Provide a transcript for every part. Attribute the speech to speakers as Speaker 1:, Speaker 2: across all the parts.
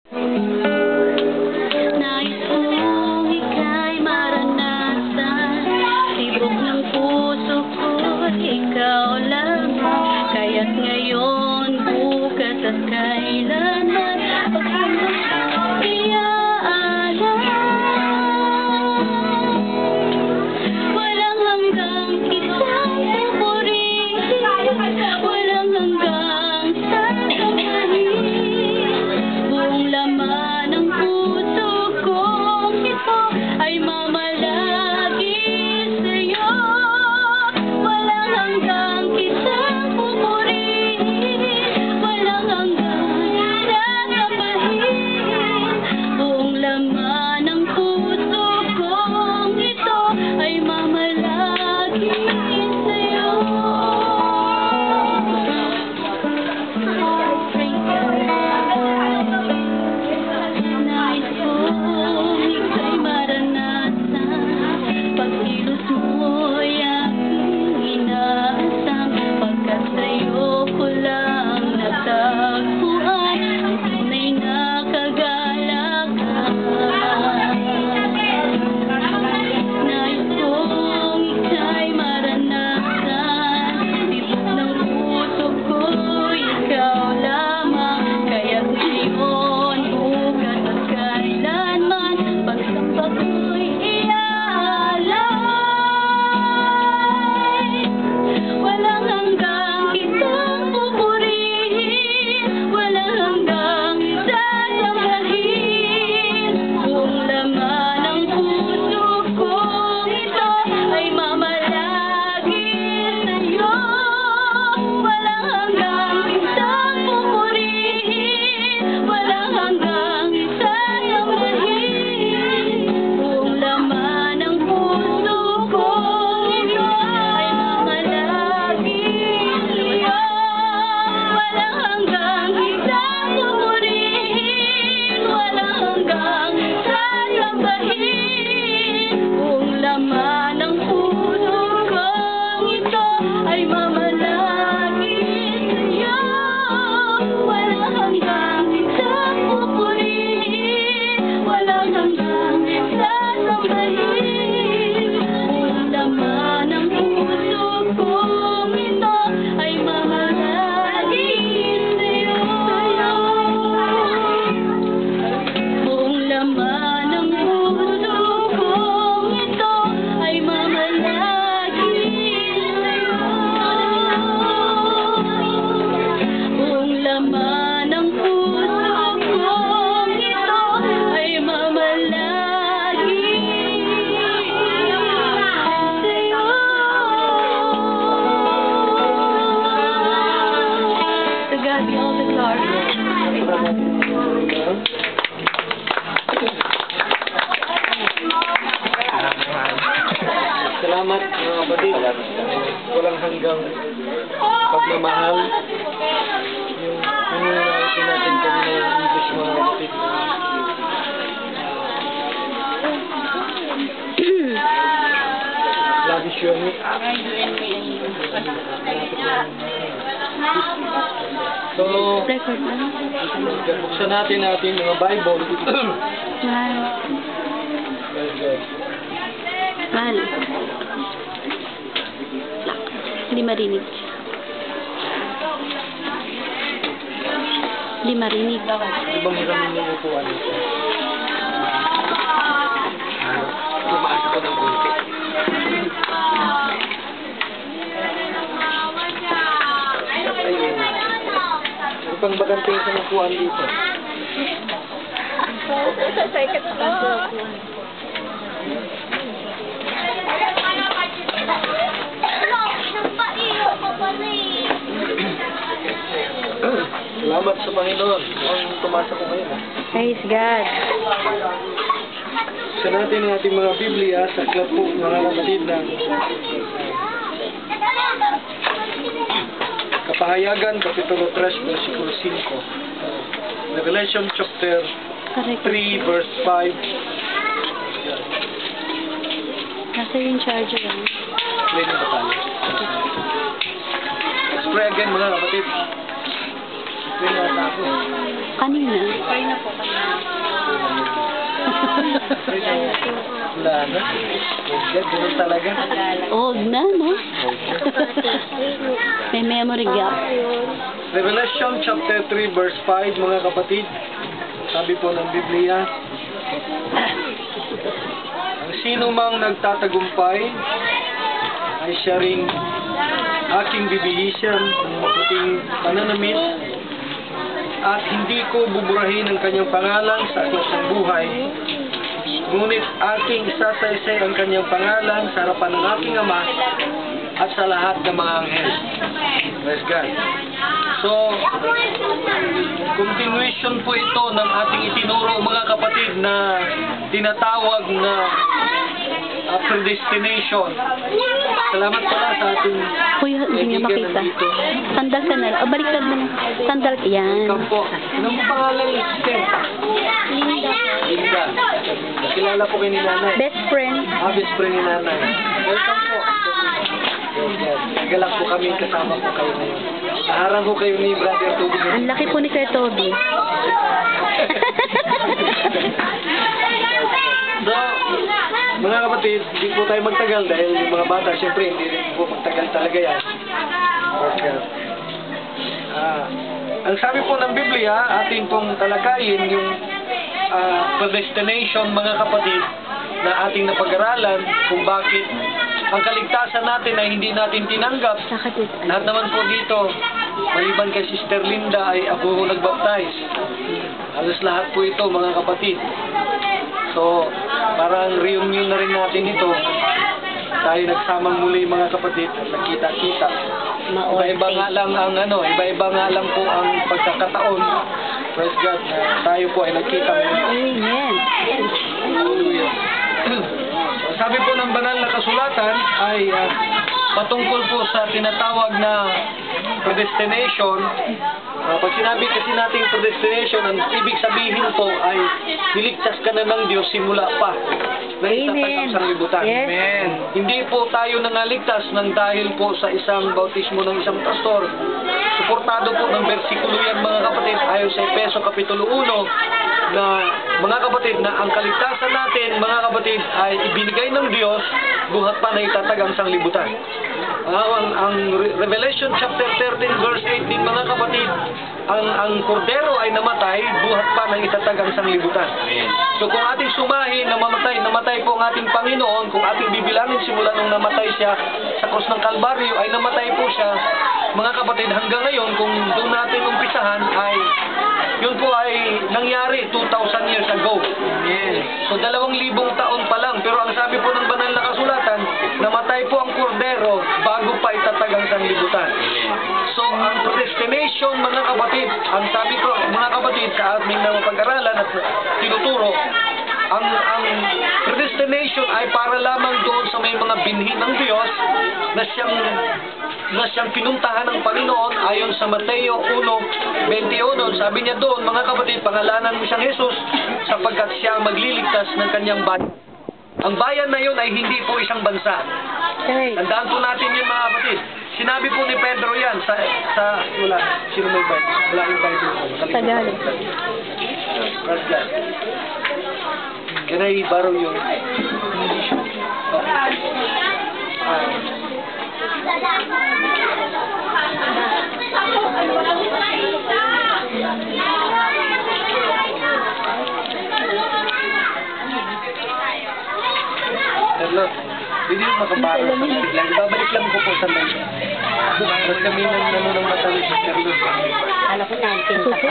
Speaker 1: Nais kong ika'y maranasan, tibok ng puso ko'y ikaw lamang. Kaya't ngayon, bukas at kailanman, pagkakas iaalam. Walang hanggang kitang pupurihin, walang hanggang sasabihin. Buong laman ng puso kong ito ay mamalagi sa'yo. Walang hanggang kitang pupurihin, walang hanggang sasabihin. Buong laman ng puso kong ito ay mamalagi sa'yo. Nais kong ika'y maranasan, pagkilos mo'y aking inaasam. Pagkat sa'yo ko lang natagpuan ang tunay na kagalakan. Nais kong ika'y maranasan, tibok ng puso ko'y ikaw lamang. Kaya't ngayon, bukas at kailanman, pagsambag ko'y iaalay. Walang hanggang kitang pupurihin, walang hanggang sasambahin. Buong laman ng puso kong ito ay mamalagi sa'yo. Walang hanggang kitang pupurihin, walang hanggang sasambahin. Buong laman ng puso kong ito ay mamalagi sa'yo. Walang hanggang kitang pupurihin, walang hanggang sasambahin. Buong laman ng puso kong ito ay mamalagi sa'yo. Walang hanggang kitang pupurihin, walang hanggang sasambahin. Buong laman ng puso kong ito ay mamalagi sa'yo. Buong laman ng puso kong ito ay mamalagi sa'yo. Buong laman ng puso kong ito ay mamalagi sa'yo. To God be all the glory.
Speaker 2: Salamat mga kapatid. Walang hanggang pagmamahal. Yung nangyayari natin kanina yung English mga kapatid. Lavish yun. So,
Speaker 1: Record na.
Speaker 2: buksan natin mga Bible.
Speaker 1: Mahal. Mahal. Lock. Hindi marinig. Hindi marinig.
Speaker 2: Ibang hiram yung upuan nito. Tumaas ako ng konti. Ano pang bagante sa upuan dito?
Speaker 1: Sa ikat pa.
Speaker 2: Salamat sa Panginoon. Mukhang tumasa ko ngayon.
Speaker 1: Praise God.
Speaker 2: Sa natin ang ating mga Biblia sa aklat po mga kapatid na Kapahayagan, Kapitulo 3, versikulo 5. Revelation chapter 3, verse 5.
Speaker 1: Nasa yung charger lang.
Speaker 2: Play na ba tayo? Let's pray again mga kapatid. May nasa ako.
Speaker 1: Kanina.
Speaker 2: Wala na. Ganun talaga.
Speaker 1: Old na, no? May memory gap.
Speaker 2: Revelation chapter 3 verse 5, mga kapatid. Sabi po ng Biblia, ang sino mang nagtatagumpay ay siya ring aking bibihisan ng maputing pananamit at hindi ko buburahin ang kanyang pangalan sa aklat ng buhay. Ngunit aking isasaysay ang kanyang pangalan sa harapan ng aking Ama at sa lahat ng mga anghel. Praise God. So, continuation po ito ng ating itinuro, mga kapatid, na tinatawag na predestination. Salamat pala sa ating
Speaker 1: Kuya, hindi niya makita.
Speaker 2: nandito.
Speaker 1: Sandal ka na. O, baliktad mo na. Sandal ka yan.
Speaker 2: Welcome po. Anong pangalan ni Sister? Linda. Kilala po kayo ni Nanay.
Speaker 1: Best friend.
Speaker 2: Best friend ni Nanay. Welcome po. Nagalak po kami, kasama po kayo ngayon. Naharang ko kayo ni Brother Toby.
Speaker 1: Ang laki po ni Kuya Toby.
Speaker 2: So, mga kapatid, hindi po tayo magtagal dahil yung mga bata, syempre, hindi rin po magtagal talaga yan. Ang sabi po ng Biblia, ating pong talakayin yung predestination, mga kapatid, na ating napag-aralan kung bakit ang kaligtasan natin ay hindi natin tinanggap. Lahat naman po dito, maliban kay Sister Linda, ay ako nagbaptize. Halos lahat po ito, mga kapatid. So, parang reunion na rin natin ito. Tayo nagsamang muli, mga kapatid, at nagkita-kita. Iba-iba nga lang ang iba-iba nga lang po ang pagkakataon. Praise God, na tayo po ay nagkita muli.
Speaker 1: Amen.
Speaker 2: Hallelujah. Sabi po ng banal na kasulatan ay patungkol po sa tinatawag na predestination. Pag sinabi kasi nating predestination, ang ibig sabihin po ay niligtas ka na ng Diyos simula pa na itatag ang sanglibutan.
Speaker 1: Yes.
Speaker 2: Amen. Hindi po tayo nangaligtas ng dahil po sa isang bautismo ng isang pastor. Suportado po ng bersikulo yan, mga kapatid, ayon sa Efeso Kapitulo 1, na mga kapatid, na ang kaligtasan natin, mga kapatid, ay ibinigay ng Diyos buhat pa na itatag ang sanglibutan. Ang Revelation chapter 13 verse 18, mga kapatid, ang kordero ay namatay buhat pa na itatag ang sanglibutan. So kung ating sumahin na namatay po ang ating Panginoon, kung ating bibilangin simula nung namatay siya sa krus ng Kalbaryo, ay namatay po siya, mga kapatid, hanggang ngayon, kung doon natin umpisahan, ay yun po ay nangyari 2,000 years ago. So 2,000 taon pa lang, pero ang sabi po ng banal na kasulatan, namatay po ang kordero bago pa itatag ang sanglibutan. So ang predestination, mga kapatid, ang sabi ko, mga kapatid, sa aming mga pag-aralan at tinuturo, ang predestination ay para lamang doon sa may mga binhi ng Diyos na siyang pinuntahan ng Panginoon ayon sa Mateo 1:21. Sabi niya doon, mga kapatid, pangalanan mo siyang Jesus sapagkat siya ang magliligtas ng kanyang bayan. Ang bayan na yun ay hindi po isang bansa. Tandaan po natin yun, mga kapatid. Sinabi po ni Pedro yan sa wala, sino may Bible? Wala yung Bible po.
Speaker 1: Tagalog.
Speaker 2: Praise God. Can I borrow your English? Hello. Hindi mo makabaro sa biglang. Ibabalik lang ko po sa mga. Ba't kami nang matawid sa Carlos?
Speaker 1: Alam ko natin. Suso?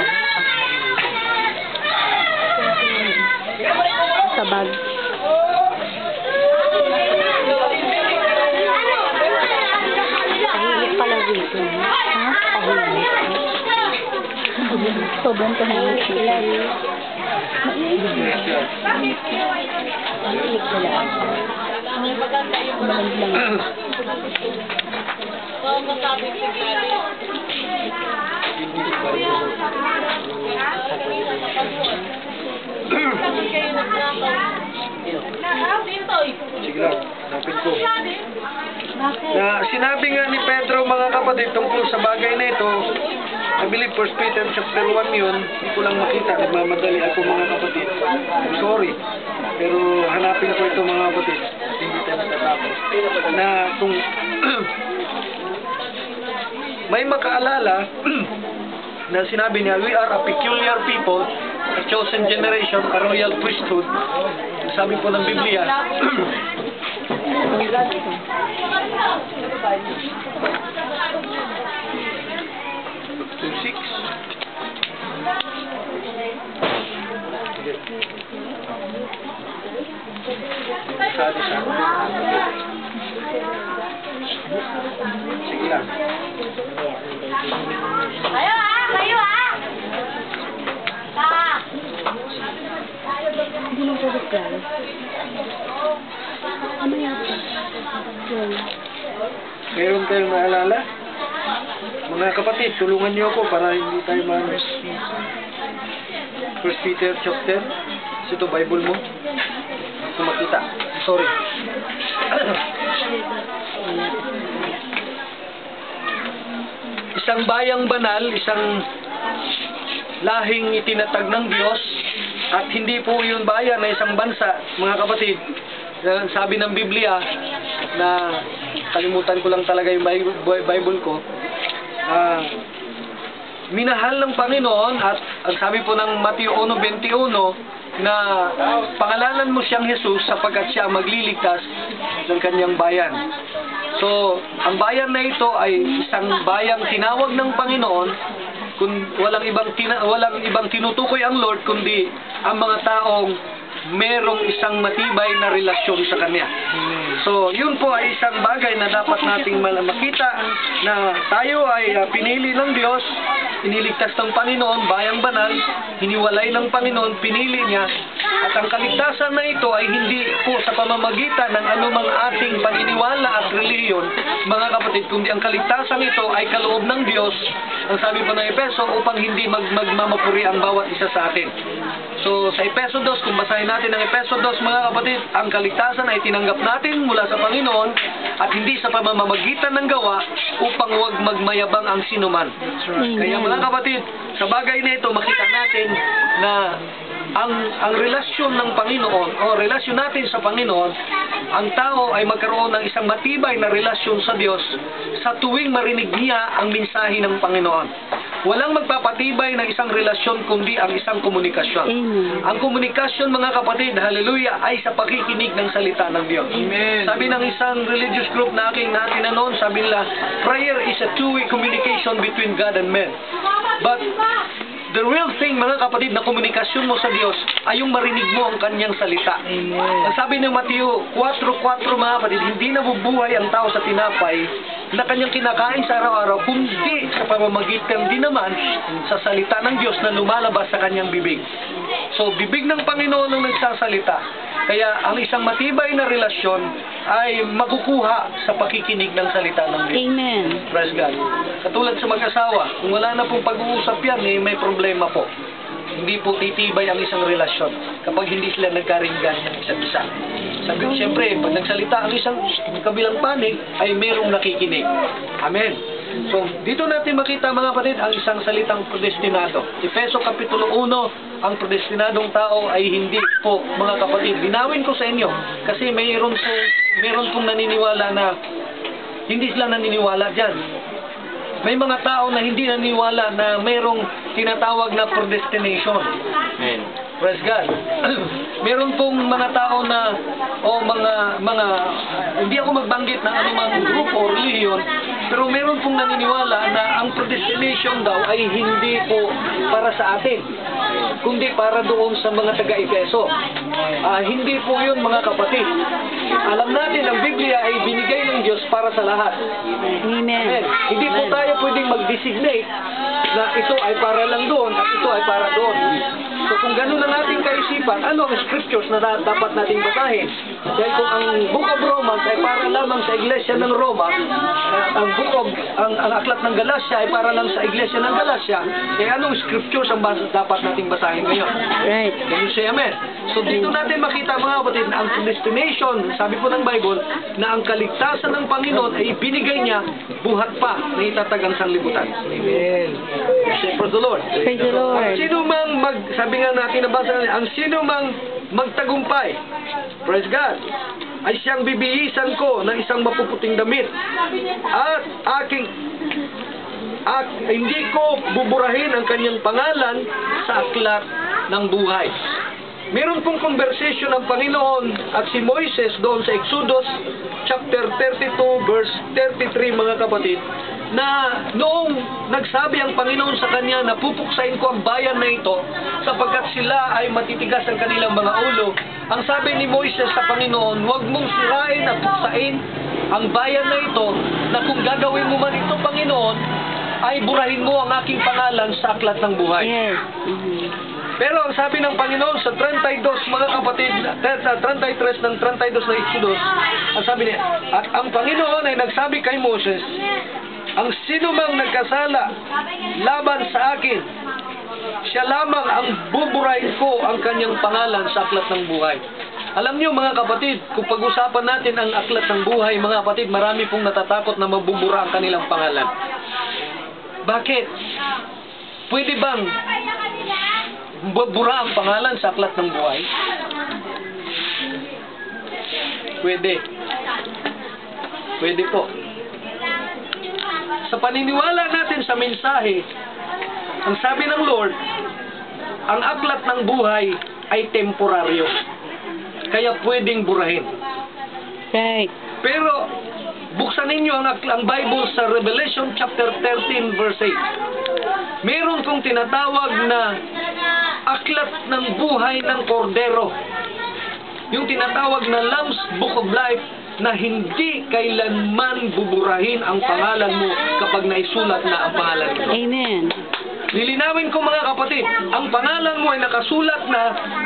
Speaker 1: Sa bag. Tahimik pala dito. Ha? Tahimik. Sobrang tahimik sila. Tahimik sila. Malamig lang.
Speaker 2: Sige lang, napin ko. Na sinabi nga ni Pedro, mga kapatid, tungkol sa bagay na ito, I believe 1 Peter chapter 1 yun, hindi ko lang makita, nagmamadali ako mga kapatid. I'm sorry. Pero hanapin ko ito mga kapatid, hindi tayo matatapos. Na kung may makaalala, na sinabi niya, we are a peculiar people, a chosen generation, a royal priesthood. Sabi po ng Biblia, 2:6. Sige lang.
Speaker 3: Kayo ah! Kayo ah!
Speaker 1: Hindi mo pwede klaro. Ano yata? Yun.
Speaker 2: Meron kayong naalala? Mga kapatid, tulungan niyo ako para hindi tayo ma-miss. 1 Peter chapter. Ito, Bible mo. Ito makita. Sorry. Isang bayang banal, isang lahing itinatag ng Diyos, at hindi po yun bayan na isang bansa, mga kapatid. Sabi ng Biblia, na kalimutan ko lang talaga yung Bible ko, minahal ng Panginoon, at ang sabi po ng Mateo 1:21, na pangalanan mo siyang Jesus sapagkat siya magliligtas ng kanyang bayan. So, ang bayan na ito ay isang bayang tinawag ng Panginoon, kung walang ibang tinutukoy ang Lord kundi ang mga taong merong isang matibay na relasyon sa Kanya. So, yun po ay isang bagay na dapat nating makita, na tayo ay pinili ng Diyos, iniligtas ng Panginoon, bayang banal, hiniwalay ng Panginoon, pinili niya, at ang kaligtasan na ito ay hindi po sa pamamagitan ng anumang ating paniniwala at reliyon, mga kapatid, kundi ang kaligtasan ito ay kaloob ng Diyos, ang sabi pa ng Epeso, upang hindi magmamapuri ang bawat isa sa atin. So, sa Epeso 2, kung basahin natin ang Epeso 2, mga kapatid, ang kaligtasan ay tinanggap natin mula sa Panginoon at hindi sa pamamagitan ng gawa upang huwag magmayabang ang sinuman. Kaya mga kapatid, sa bagay na ito, makita natin na ang relasyon ng Panginoon o relasyon natin sa Panginoon, ang tao ay magkaroon ng isang matibay na relasyon sa Diyos sa tuwing marinig niya ang mensahe ng Panginoon. Walang magpapatibay ng isang relasyon kundi ang isang komunikasyon.
Speaker 1: Amen.
Speaker 2: Ang komunikasyon, mga kapatid, hallelujah, ay sa pakikinig ng salita ng Diyos.
Speaker 4: Amen.
Speaker 2: Sabi ng isang religious group na aking natinanon, sabi nila, prayer is a two-way communication between God and man. But the real thing, mga kapatid, na komunikasyon mo sa Diyos ay yung marinig mo ang kanyang salita. Ang sabi ng Mateo 4:4, mga kapatid, hindi nabubuhay ang tao sa tinapay na kanyang kinakain sa araw-araw, kundi sa pamamagitan din naman sa salita ng Diyos na lumalabas sa kanyang bibig. So, bibig ng Panginoon ang nagsasalita. Kaya ang isang matibay na relasyon ay makukuha sa pakikinig ng salita ng Diyos.
Speaker 1: Amen.
Speaker 2: Praise God. Katulad sa mag-asawa, kung wala na pong pag-uusap yan, may problema po. Hindi po titibay ang isang relasyon kapag hindi sila nagkaringgan ng isa't isa. Sabi ko, siyempre, pag nagsalita ang isang kabilang panig, ay mayroong nakikinig. Amen. So, dito natin makita, mga kapatid, ang isang salitang predestinado. Efeso Kapitulo 1, ang predestinadong tao ay hindi po, mga kapatid. Linawin ko sa inyo, kasi mayroon pong naniniwala na hindi sila naniniwala dyan. May mga tao na hindi naniniwala na mayroong tinatawag na predestination.
Speaker 4: Amen.
Speaker 2: Praise God. Meron pong mga tao na hindi ako magbanggit ng anumang grupo o reliyon, pero meron pong naniniwala na ang predestination daw ay hindi po para sa atin, kundi para doon sa mga taga-Efeso. Hindi po yun, mga kapatid. Alam natin, ang Biblia ay binigay ng Diyos para sa lahat.
Speaker 1: Amen.
Speaker 2: Hindi po tayo pwedeng mag-designate na ito ay para lang doon at ito ay para doon. So kung ganun ang ating kaisipan, ano ang scriptures na dapat nating basahin? Dahil kung ang Book of Romans ay para lamang sa Iglesia ng Roma, ang aklat ng Galacia ay para lang sa Iglesia ng Galacia, eh anong scriptures ang dapat nating basahin ngayon?
Speaker 1: Right.
Speaker 2: Can you say amen? So dito natin makita mga kapatid na ang predestination, sabi po ng Bible, na ang kaligtasan ng Panginoon ay ibinigay niya buhat pa na itatag ang sanlibutan. Amen. Praise the Lord.
Speaker 1: Praise the Lord.
Speaker 2: Ang sino mang sabi nga natin nabasa natin, ang sino mang magtagumpay, praise God, ay siyang bibihisan ko ng isang mapuputing damit at hindi ko buburahin ang kanyang pangalan sa aklat ng buhay. Meron pong conversation ng Panginoon at si Moises doon sa Exodus chapter 32 verse 33 mga kapatid, na noong nagsabi ang Panginoon sa kanya na pupuksain ko ang bayan na ito sapagkat sila ay matitigas ang kanilang mga ulo, ang sabi ni Moises sa Panginoon, huwag mong sirain at puksain ang bayan na ito, na kung gagawin mo man ito Panginoon, ay burahin mo ang aking pangalan sa aklat ng buhay.
Speaker 1: Yes.
Speaker 2: Pero ang sabi ng Panginoon sa 32 mga kapatid, sa 33 ng 32 ng Exodus, ang sabi niya, at ang Panginoon ay nagsabi kay Moses, ang sino mang nagkasala laban sa akin, siya lamang ang buburahin ko ang kanyang pangalan sa aklat ng buhay. Alam niyo mga kapatid, kung pag-usapan natin ang aklat ng buhay, mga kapatid, marami pong natatakot na mabubura ang kanilang pangalan. Bakit? Pwede bang bubura ang pangalan sa aklat ng buhay? Pwede. Pwede po. Sa paniniwala natin sa mensahe, ang sabi ng Lord, ang aklat ng buhay ay temporaryo. Kaya pwedeng burahin.
Speaker 1: Right.
Speaker 2: Pero, buksan ninyo ang Bible sa Revelation chapter 13 verse 8. Meron kong tinatawag na aklat ng buhay ng kordero. Yung tinatawag na Lamb's Book of Life, na hindi kailanman buburahin ang pangalan mo kapag naisulat na ang pangalan mo.
Speaker 1: Amen.
Speaker 2: Lilinawin ko mga kapatid, ang pangalan mo ay nakasulat na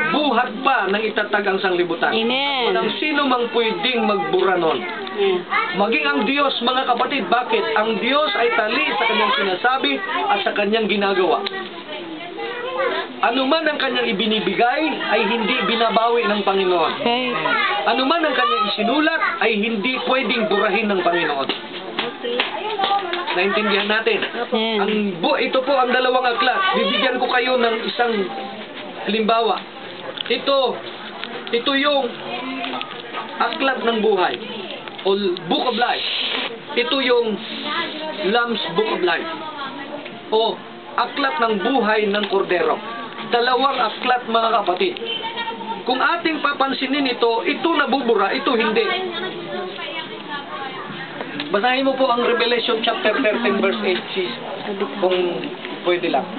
Speaker 2: buhat pa ng itatag ang sanglibutan.
Speaker 1: Amen.
Speaker 2: Walang sino mang pwedeng magbura nun.
Speaker 1: Yeah.
Speaker 2: Maging ang Diyos mga kapatid, bakit? Ang Diyos ay tali sa kanyang sinasabi at sa kanyang ginagawa. Ano man ang kanyang ibinibigay ay hindi binabawi ng Panginoon.
Speaker 1: Okay.
Speaker 2: Ano man ang kanyang isinulat ay hindi pwedeng burahin ng Panginoon. Naintindihan natin.
Speaker 1: Yan.
Speaker 2: Ito po ang dalawang aklat. Bibigyan ko kayo ng isang halimbawa. Ito yung aklat ng buhay o Book of Life. Ito yung Lamb's Book of Life o aklat ng buhay ng kordero. Dalawang aklat mga kapatid. Kung ating papansinin ito nabubura, ito hindi. Basahin mo po ang Revelation chapter 13 verse 8 kung pwede lang.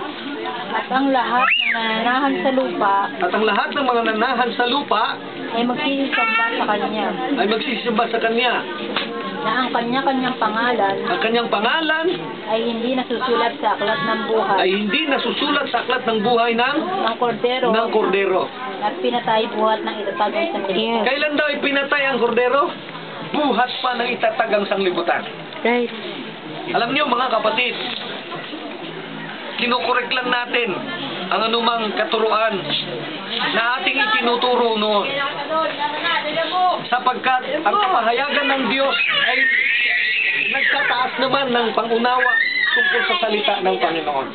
Speaker 3: At ang lahat ng nananahan sa lupa
Speaker 2: At ang lahat ng mga nanahan sa lupa
Speaker 3: ay magsisamba sa kanya,
Speaker 2: ay magsisimba sa kanya.
Speaker 3: na ang kanya-kanyang pangalan
Speaker 2: Ang kanyang pangalan
Speaker 3: ay hindi nasusulat sa aklat ng buhay
Speaker 2: ay hindi nasusulat sa aklat ng buhay ng kordero.
Speaker 3: at pinatay buhat ng itatag ng sanglibutan.
Speaker 1: Yes.
Speaker 2: Kailan daw ipinatay ang kordero? Buhat pa ng itatag ang sanglibutan.
Speaker 1: Right.
Speaker 2: Alam niyo mga kapatid, kinukorek lang natin ang anumang katuruan na ating itinuturo noon. Sapagkat ang kapahayagan ng Diyos ay nagtataas naman ng pangunawa tungkol sa salita ng Panginoon.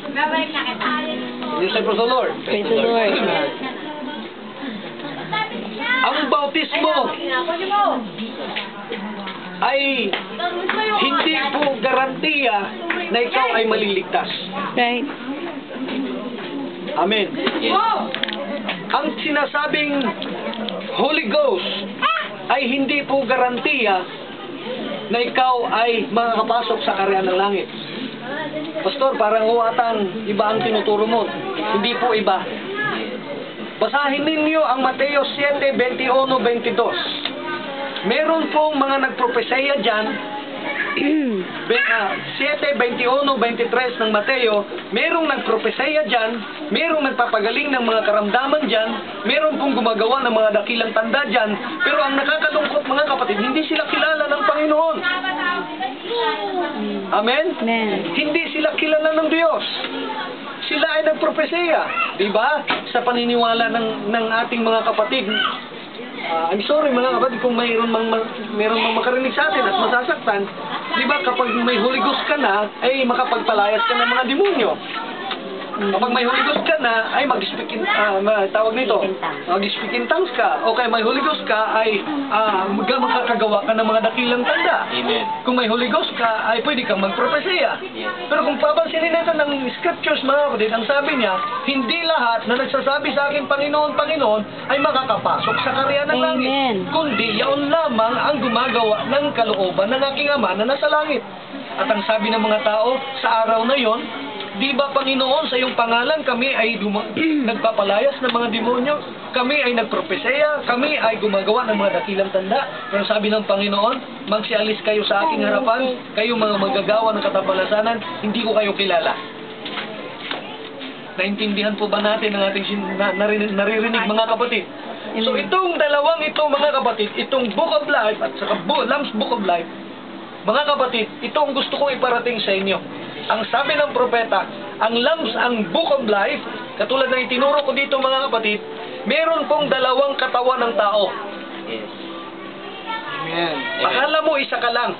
Speaker 2: Yes, I praise the Lord.
Speaker 1: Praise the Lord.
Speaker 2: Ang bautismo ay hindi po garantiya na ikaw ay maliligtas.
Speaker 1: Right.
Speaker 2: Amen. Ang sinasabing Holy Ghost ay hindi po garantiya na ikaw ay makakapasok sa karyan ng langit. Pastor, parang uwatang iba ang tinuturo mo. Hindi po iba. Basahin ninyo ang Mateo 7:21-22. Meron pong mga nagpropesya dyan, 7:21-23 ng Mateo, merong nagpropesya dyan, merong nagpapagaling ng mga karamdaman dyan, meron pong gumagawa ng mga dakilang tanda dyan, pero ang nakakalungkot mga kapatid, hindi sila kilala ng Panginoon. Amen?
Speaker 1: Amen.
Speaker 2: Hindi sila kilala ng Diyos. sila ay nagpropesya, di ba? Sa paniniwala ng ating mga kapatid. I'm sorry mga kapatid kung mayroon mang makarinig sa atin at masasaktan, di ba kapag may Holy Ghost ka na, ay makapagpalayas ka ng mga demonyo. Kapag may Holy Ghost ka na, ay mag-speak in tongues ka. O kaya may Holy Ghost ka, ay makakagawa ka ng mga dakilang tanda.
Speaker 4: Amen.
Speaker 2: Kung may Holy Ghost ka, ay pwede kang magpropesya.
Speaker 4: Yes.
Speaker 2: Pero kung papansinin natin ng scriptures mga kapatid, ang sabi niya, hindi lahat na nagsasabi sa akin, Panginoon, Panginoon, ay makakapasok sa karya ng langit.
Speaker 3: Amen.
Speaker 2: Kundi yaon lamang ang gumagawa ng kalooban ng aking Ama na nasa langit. At ang sabi ng mga tao, sa araw na yon, di ba Panginoon, sa iyong pangalan kami ay nagpapalayas ng mga demonyo, kami ay nagpropesya, kami ay gumagawa ng mga dakilang tanda. Pero sabi ng Panginoon, magsialis kayo sa aking harapan, kayo mga magagawa ng katapalasanan, hindi ko kayo kilala. Naintindihan po ba natin ang ating naririnig mga kapatid? So itong dalawang ito mga kapatid, itong Book of Life at saka Lamb's Book of Life, mga kapatid, ito ang gusto kong iparating sa inyo. Ang sabi ng propeta, ang Book of Life, katulad na itinuro ko dito mga kapatid, meron pong dalawang katawan ng tao.
Speaker 4: Yes.
Speaker 2: Amen. Akala mo isa ka lang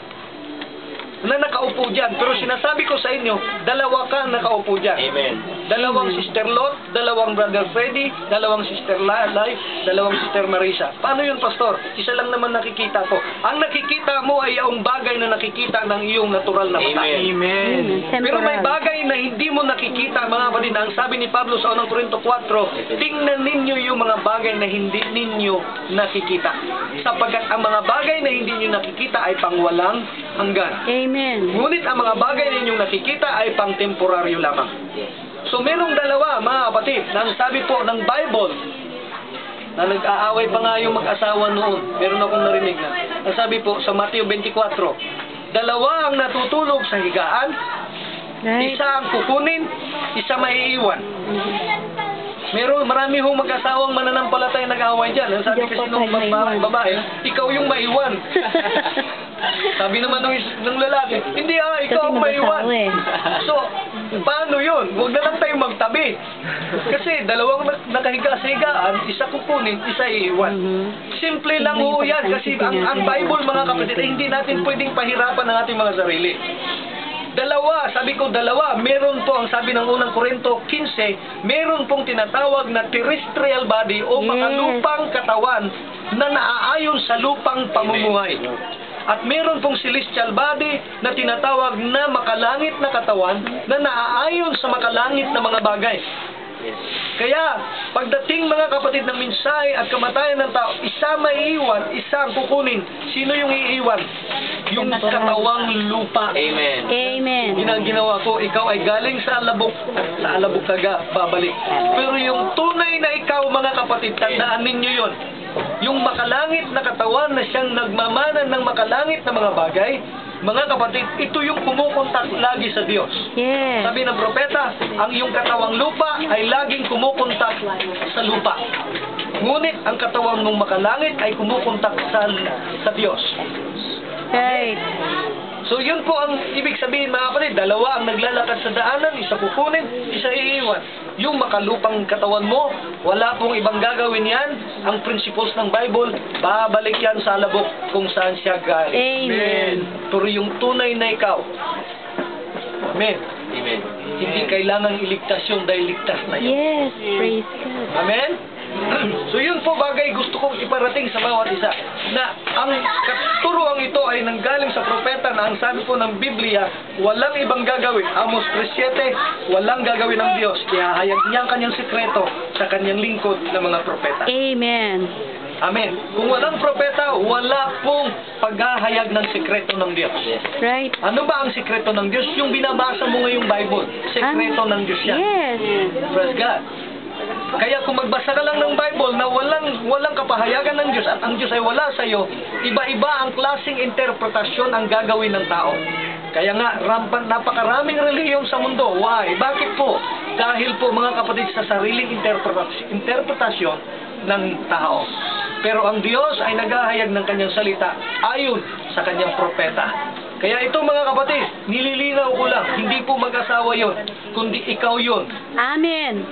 Speaker 2: na nakaupo dyan, pero sinasabi ko sa inyo, dalawa ka nakaupo dyan.
Speaker 4: Amen.
Speaker 2: Dalawang Sister Lot, dalawang Brother Freddy, dalawang Sister Life, dalawang Sister Marisa. Paano yun, Pastor? Isa lang naman nakikita ko. Ang nakikita mo ay ang bagay na nakikita ng iyong natural na mata.
Speaker 4: Amen.
Speaker 2: Pero may bagay na hindi mo nakikita, mga kapatid. Ang sabi ni Pablo sa 1 Corinto 4, tingnan ninyo yung mga bagay na hindi ninyo nakikita. Sapagkat ang mga bagay na hindi ninyo nakikita ay pangwalang hanggan.
Speaker 3: Amen.
Speaker 2: Ngunit ang mga bagay na inyong nakikita ay pang temporaryo lamang. So merong dalawa mga kapatid na ang sabi po ng Bible na nag-aaway pa nga yung mag-asawa noon. Meron akong narinig na. Ang sabi po sa Mateo 24, dalawa ang natutulog sa higaan,
Speaker 3: Right.
Speaker 2: isa ang kukunin, isa maiiwan. Marami hong mag-asawang mananampalataya nag-aaway dyan. Ang sabi kasi nung babae, ikaw yung maiwan. Sabi naman ng lalaki, hindi ikaw ang maiwan. So, paano yun? Huwag na lang tayong magtabi. Kasi dalawang nakahiga sa higaan, isa kukunin, isa iiwan. Simple lang ho yan. Kasi ang Bible mga kapatid, ay hindi natin pwedeng pahirapan ang ating mga sarili. Dalawa, sabi ko dalawa, meron po ang sabi ng unang Korinto 15, meron pong tinatawag na terrestrial body o makalupang katawan na naaayon sa lupang pamumuhay. At meron pong celestial body na tinatawag na makalangit na katawan na naaayon sa makalangit na mga bagay. Kaya, pagdating mga kapatid ng mensahe at kamatayan ng tao, isa maiiwan, isa ang kukunin. Sino yung iiwan? Yung katawang lupa.
Speaker 4: Amen.
Speaker 3: Amen.
Speaker 2: Yun ang ginawa ko, ikaw ay galing sa alabok at sa alabok ka babalik. Pero yung tunay na ikaw mga kapatid, tandaan ninyo yun. Yung makalangit na katawan na siyang nagmamana ng makalangit na mga bagay, mga kapatid, ito yung kumukontak lagi sa Diyos.
Speaker 3: Yes.
Speaker 2: Sabi ng propeta, ang iyong katawang lupa ay laging kumukontak sa lupa. Ngunit ang katawan ng makalangit ay kumukontak sa Diyos.
Speaker 3: Right.
Speaker 2: So yun po ang ibig sabihin mga kapatid, dalawa ang naglalakad sa daanan, isa kukunin, isa iiwan. Yung makalupang katawan mo, wala pong ibang gagawin yan. Ang principles ng Bible, babalik yan sa alabok kung saan siya galing.
Speaker 3: Amen.
Speaker 2: Pero yung tunay na ikaw, Amen.
Speaker 4: Amen.
Speaker 2: Hindi kailangang iligtas yun dahil ligtas na yun.
Speaker 3: Yes. Praise God.
Speaker 2: Amen? So yun po bagay gusto kong iparating sa bawat isa na ang katuruan ito ay nanggaling sa propeta na ang sabi po ng Biblia, walang ibang gagawin. Amos 3:7, walang gagawin ng Diyos. Ihahayag niya ang kanyang sikreto sa kanyang lingkod na mga propeta.
Speaker 3: Amen.
Speaker 2: Amen. Kung walang propeta, wala pong paghahayag ng sikreto ng Diyos.
Speaker 3: Right.
Speaker 2: Ano ba ang sikreto ng Diyos? Yung binabasa mo ngayong Bible. Sikreto ng Diyos yan.
Speaker 3: Yes.
Speaker 2: Praise God. Kaya kung magbasa ka lang ng Bible na walang kapahayagan ng Diyos at ang Diyos ay wala sa iyo, iba-iba ang klaseng interpretasyon ang gagawin ng tao. Kaya nga, napakaraming relihiyon sa mundo. Why? Bakit po? Dahil po mga kapatid sa sariling interpretasyon ng tao. Pero ang Diyos ay naghahayag ng kanyang salita ayon sa kanyang propeta. Kaya ito mga kapatid, nililinaw ko lang, hindi po mag-asawa yon, kundi ikaw yon.
Speaker 1: Amen.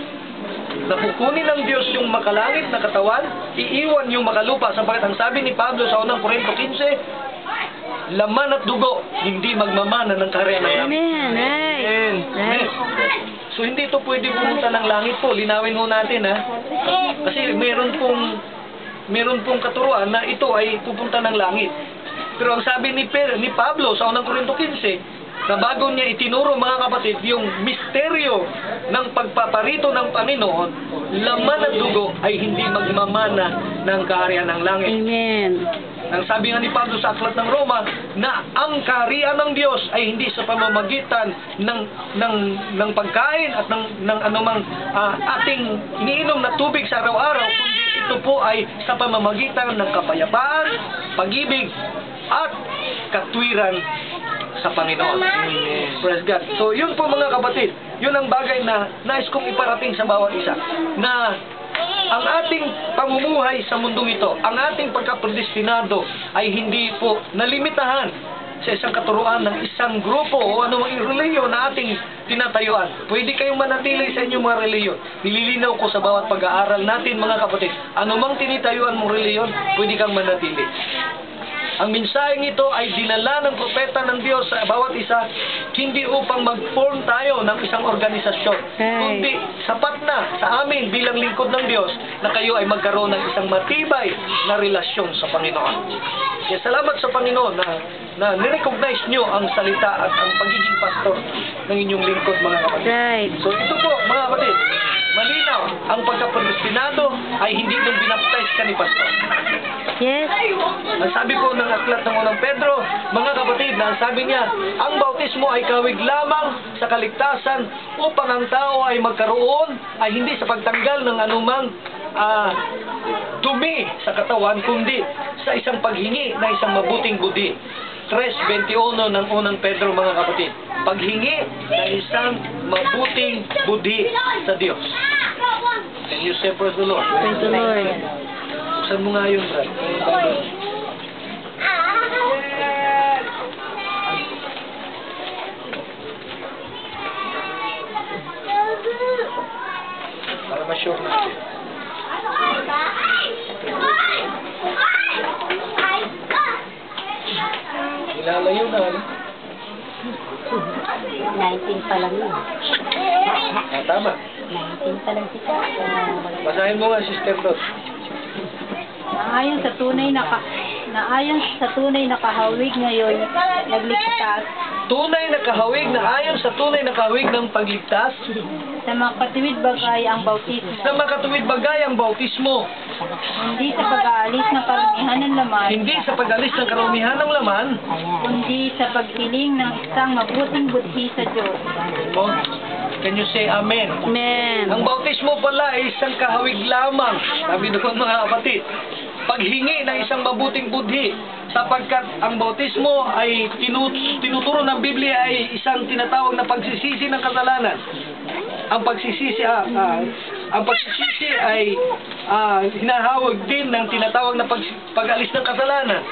Speaker 2: Napukunin ng Diyos yung makalangit na katawan, iiwan yung makalupa, sapagkat ang sabi ni Pablo sa unang Korinto 15, laman at dugo, hindi magmamana ng kaharian ng langit.
Speaker 1: Amen. Right.
Speaker 2: Amen. Amen. So hindi ito pwede pumunta ng langit po. Linawin ho natin ha. Kasi meron pong katuruan na ito ay pupunta ng langit. Pero ang sabi ni Pablo sa unang Korinto 15, na bago niya itinuro mga kapatid yung misteryo ng pagpaparito ng Panginoon, laman at dugo ay hindi magmamana ng kaharian ng langit.
Speaker 1: Amen.
Speaker 2: Ang sabi nga ni Pablo sa Aklat ng Roma na ang kaharian ng Diyos ay hindi sa pamamagitan ng pagkain at ng anumang ating iniinom na tubig sa araw-araw, kundi ito po ay sa pamamagitan ng kapayapaan, pag-ibig at katwiran sa Panginoon. Praise God. So yun po mga kapatid, yun ang bagay na nais kong iparating sa bawat isa, na ang ating pamumuhay sa mundong ito, ang ating pagkapredestinado ay hindi po nalimitahan sa isang katuruan ng isang grupo o anumang reliyon na ating tinatayuan. Pwede kayong manatili sa inyong mga reliyon. Nililinaw ko sa bawat pag-aaral natin mga kapatid, anumang tinitayuan mong reliyon, pwede kang manatili. Ang mensaheng ito ay dinala ng propeta ng Diyos sa bawat isa, hindi upang mag-form tayo ng isang organisasyon, kundi sapat na sa amin bilang lingkod ng Diyos na kayo ay magkaroon ng isang matibay na relasyon sa Panginoon. Kaya salamat sa Panginoon na nirecognize nyo ang salita at ang pagiging pastor ng inyong lingkod mga kapatid.
Speaker 1: Right.
Speaker 2: So ito po mga kapatid, malinaw, ang pagkapredestinado ay hindi nung binaptize ka ni pastor.
Speaker 1: Yes.
Speaker 2: Ang sabi po ng aklat ng unang Pedro, mga kapatid, na ang sabi niya, ang bautismo ay kawig lamang sa kaligtasan upang ang tao ay magkaroon, ay hindi sa pagtanggal ng anumang dumi sa katawan, kundi sa isang paghingi na isang mabuting budi. 3:21 ng unang Pedro mga kapatid. Paghingi ng isang mabuting budi sa Diyos. Can you say praise the Lord?
Speaker 1: Praise the Lord.
Speaker 2: Buksan mo nga yun, Brad. Para ma-sure natin. Ilalayo na.
Speaker 3: 19 pa lang yun.
Speaker 2: Tama.
Speaker 3: 19 pa lang siya.
Speaker 2: Basahin mo nga, Sister Dot.
Speaker 3: Naayon sa tunay na kahawig ngayon, nagligtas
Speaker 2: Tunay na kahawig na ayon sa tunay na kahawig ng pagligtas,
Speaker 3: sa makatuwid bagay ang bautismo,
Speaker 2: sa makatuwid bagay ang bautismo,
Speaker 3: hindi sa pag-aalis ng karamihan ng laman,
Speaker 2: hindi sa pag-alis ng karamihan ng laman,
Speaker 3: kundi sa paghiling ng isang mabuting budhi sa Diyos.
Speaker 2: oh, can you say Amen?
Speaker 1: Amen.
Speaker 2: Ang bautismo pala ay isang kahawig lamang, sabi doon mga kapatid, paghingi ng isang mabuting budhi, sapagkat ang bautismo ay tinuturo ng Biblia ay isang tinatawag na pagsisisi ng kasalanan. Ang pagsisisi ay hinahawag din ng tinatawag na pag-alis ng kasalanan.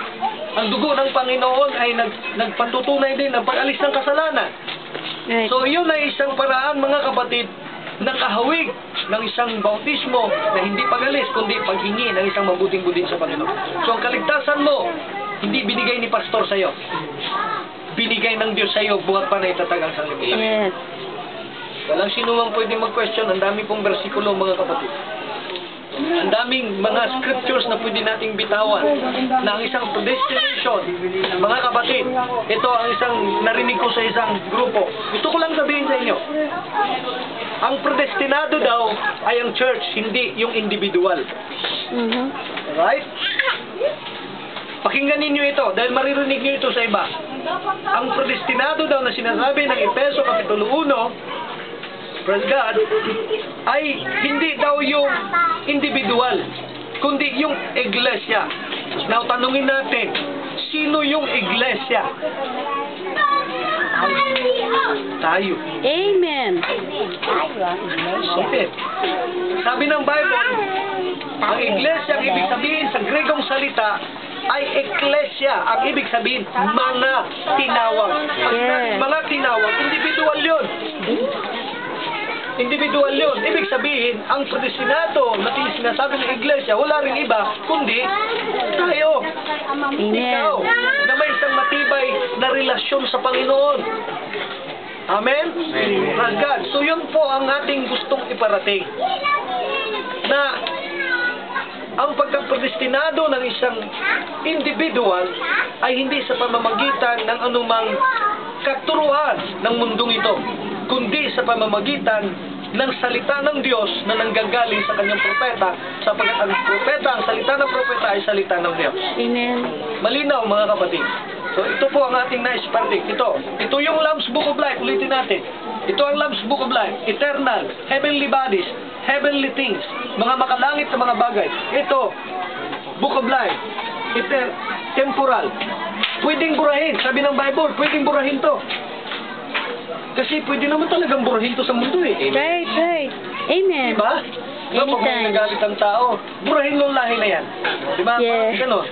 Speaker 2: Ang dugo ng Panginoon ay nagpatutunay din ng pag-alis ng kasalanan.
Speaker 1: Right.
Speaker 2: So yun ay isang paraan mga kapatid ng kahawig ng isang bautismo na hindi pag-alis kundi paghingi ng isang mabuting budhi sa Panginoon. So ang kaligtasan mo hindi binigay ni pastor sa iyo. Binigay ng Diyos sa iyo buhat pa na itatag ang sanlibutan.
Speaker 1: Yes.
Speaker 2: Walang sino mang pwedeng mag-question. Ang dami pong bersikulo mga kapatid. Ang daming mga scriptures na pwede nating bitawan na ang isang predestination. Mga kapatid, ito ang isang narinig ko sa isang grupo. Gusto ko lang sabihin sa inyo. Ang predestinado daw ay ang church, hindi yung individual.
Speaker 1: Mhm.
Speaker 2: Right? Pakinggan ninyo ito dahil maririnig nyo ito sa iba. Ang predestinado daw na sinasabi ng Efeso Kapitulo 1, praise God, ay hindi daw yung individual, kundi yung iglesia. Now, tanungin natin, sino yung iglesia? Tayo.
Speaker 1: Amen.
Speaker 2: Okay. Sabi ng Bible, ang iglesia, ang ibig sabihin sa Gregong salita, ay eklesya. Ang ibig sabihin, mga tinawag. Pag
Speaker 1: Yes.
Speaker 2: mga tinawag, individual yun. Individual yun. Ibig sabihin, ang predestinado na sinasabi ng iglesia, wala rin iba, kundi tayo. Ikaw,
Speaker 1: Amen.
Speaker 2: na may isang matibay na relasyon sa Panginoon. Amen? Praise God. So yun po ang ating gustong iparating. Na ang pagkapredestinado ng isang individual ay hindi sa pamamagitan ng anumang katuruan ng mundong ito, kundi sa pamamagitan ng salita ng Diyos na nanggagaling sa kanyang propeta, sapagkat ang propeta, ang salita ng propeta ay salita ng Diyos.
Speaker 1: Amen.
Speaker 2: Malinaw mga kapatid. So ito po ang ating nais-parting. Ito yung Lamb's Book of Life. Ulitin natin. Ito ang Lamb's Book of Life. Eternal, heavenly bodies, heavenly things, mga makalangit na mga bagay. Ito, Book of Life. Temporal. Pwedeng burahin. Sabi ng Bible, pwedeng burahin to. Kasi pwede naman talagang burahin to sa mundo eh.
Speaker 1: Right, right. Amen.
Speaker 2: Diba? No, pag may
Speaker 1: Anytime.
Speaker 2: nagalit ang tao, burahin mo ang lahi na yan. Diba?
Speaker 1: Yes.
Speaker 2: Ganon.